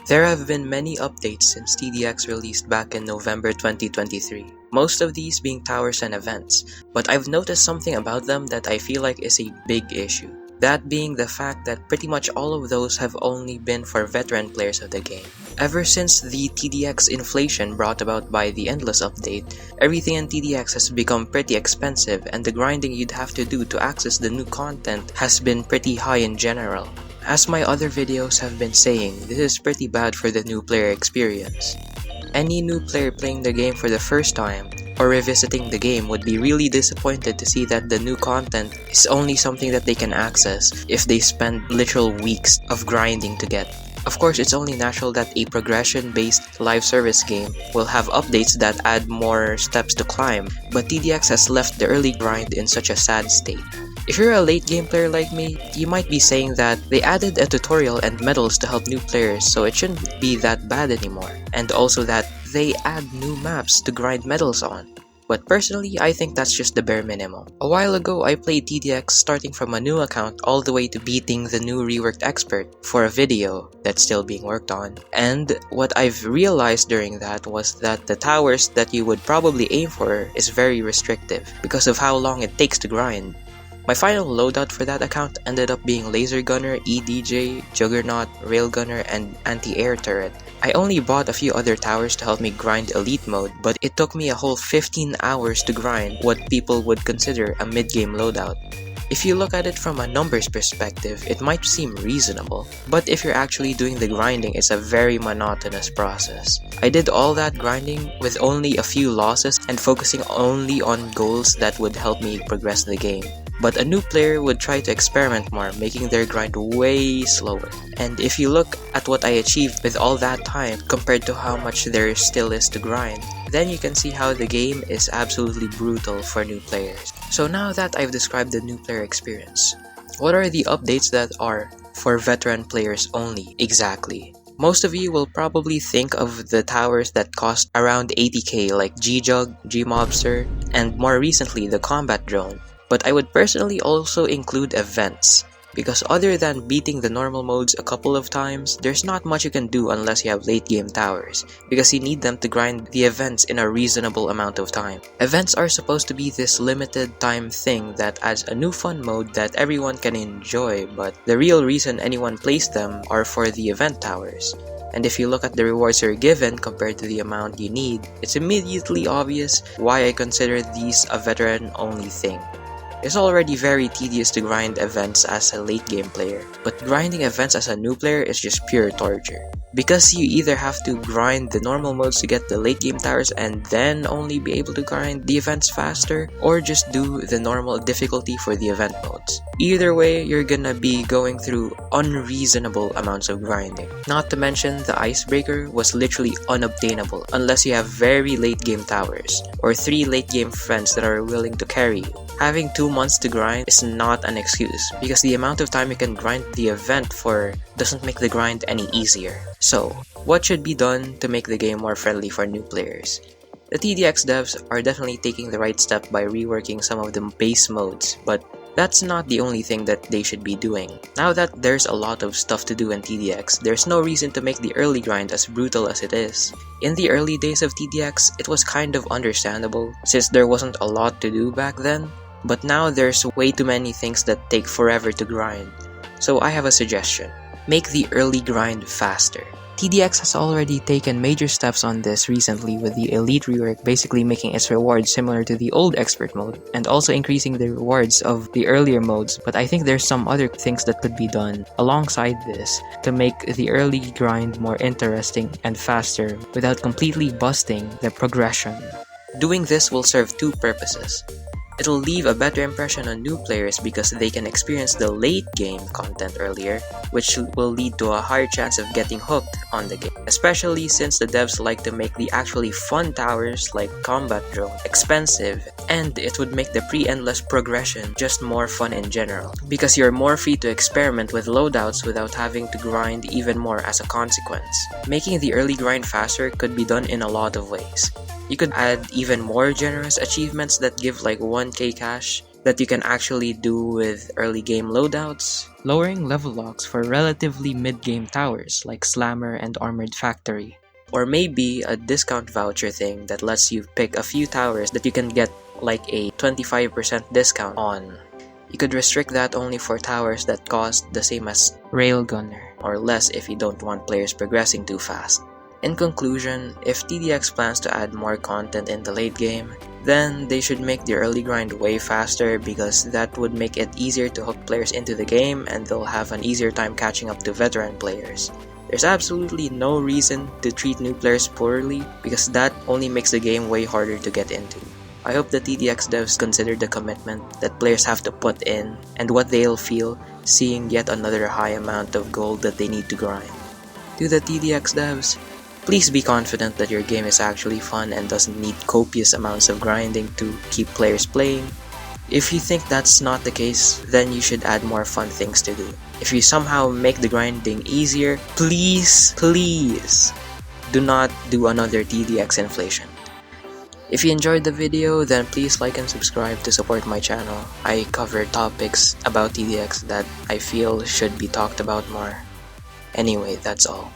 There have been many updates since TDX released back in November 2023, most of these being towers and events, but I've noticed something about them that I feel like is a big issue. That being the fact that pretty much all of those have only been for veteran players of the game. Ever since the TDX inflation brought about by the Endless update, everything in TDX has become pretty expensive and the grinding you'd have to do to access the new content has been pretty high in general. As my other videos have been saying, this is pretty bad for the new player experience. Any new player playing the game for the first time, or revisiting the game would be really disappointed to see that the new content is only something that they can access if they spend literal weeks of grinding to get. Of course, it's only natural that a progression-based live service game will have updates that add more steps to climb, but TDX has left the early grind in such a sad state. If you're a late game player like me, you might be saying that they added a tutorial and medals to help new players, so it shouldn't be that bad anymore, and also that they add new maps to grind medals on. But personally, I think that's just the bare minimum. A while ago, I played TDX starting from a new account all the way to beating the new reworked expert for a video that's still being worked on. And what I've realized during that was that the towers that you would probably aim for is very restrictive because of how long it takes to grind. My final loadout for that account ended up being Laser Gunner, EDJ, Juggernaut, Railgunner, and Anti-Air Turret. I only bought a few other towers to help me grind Elite mode, but it took me a whole 15 hours to grind what people would consider a mid-game loadout. If you look at it from a numbers perspective, it might seem reasonable, but if you're actually doing the grinding, it's a very monotonous process. I did all that grinding with only a few losses and focusing only on goals that would help me progress the game. But a new player would try to experiment more, making their grind way slower. And if you look at what I achieved with all that time compared to how much there still is to grind, then you can see how the game is absolutely brutal for new players. So now that I've described the new player experience, what are the updates that are for veteran players only exactly? Most of you will probably think of the towers that cost around 80k like G-Jug, G-Mobster, and more recently the Combat Drone. But I would personally also include events, because other than beating the normal modes a couple of times, there's not much you can do unless you have late game towers, because you need them to grind the events in a reasonable amount of time. Events are supposed to be this limited time thing that adds a new fun mode that everyone can enjoy, but the real reason anyone plays them are for the event towers. And if you look at the rewards you're given compared to the amount you need, it's immediately obvious why I consider these a veteran-only thing. It's already very tedious to grind events as a late game player, but grinding events as a new player is just pure torture. Because you either have to grind the normal modes to get the late game towers and then only be able to grind the events faster, or just do the normal difficulty for the event modes. Either way, you're gonna be going through unreasonable amounts of grinding. Not to mention, the icebreaker was literally unobtainable unless you have very late game towers, or 3 late game friends that are willing to carry you. Having 2 months to grind is not an excuse, because the amount of time you can grind the event for doesn't make the grind any easier. So, what should be done to make the game more friendly for new players? The TDX devs are definitely taking the right step by reworking some of the base modes, but that's not the only thing that they should be doing. Now that there's a lot of stuff to do in TDX, there's no reason to make the early grind as brutal as it is. In the early days of TDX, it was kind of understandable, since there wasn't a lot to do back then. But now there's way too many things that take forever to grind. So I have a suggestion. Make the early grind faster. TDX has already taken major steps on this recently with the Elite rework basically making its rewards similar to the old Expert mode, and also increasing the rewards of the earlier modes, but I think there's some other things that could be done alongside this to make the early grind more interesting and faster without completely busting the progression. Doing this will serve 2 purposes. It'll leave a better impression on new players because they can experience the late game content earlier, which will lead to a higher chance of getting hooked on the game, especially since the devs like to make the actually fun towers like Combat Drone expensive, and it would make the pre-endless progression just more fun in general, because you're more free to experiment with loadouts without having to grind even more as a consequence. Making the early grind faster could be done in a lot of ways. You could add even more generous achievements that give like 1k cash, that you can actually do with early game loadouts, lowering level locks for relatively mid-game towers like Slammer and Armored Factory, or maybe a discount voucher thing that lets you pick a few towers that you can get like a 25% discount on. You could restrict that only for towers that cost the same as Railgunner, or less if you don't want players progressing too fast. In conclusion, if TDX plans to add more content in the late game, then they should make the early grind way faster because that would make it easier to hook players into the game and they'll have an easier time catching up to veteran players. There's absolutely no reason to treat new players poorly because that only makes the game way harder to get into. I hope the TDX devs consider the commitment that players have to put in and what they'll feel seeing yet another high amount of gold that they need to grind. To the TDX devs, please be confident that your game is actually fun and doesn't need copious amounts of grinding to keep players playing. If you think that's not the case, then you should add more fun things to do. If you somehow make the grinding easier, please do not do another TDX inflation. If you enjoyed the video, then please like and subscribe to support my channel. I cover topics about TDX that I feel should be talked about more. Anyway, that's all.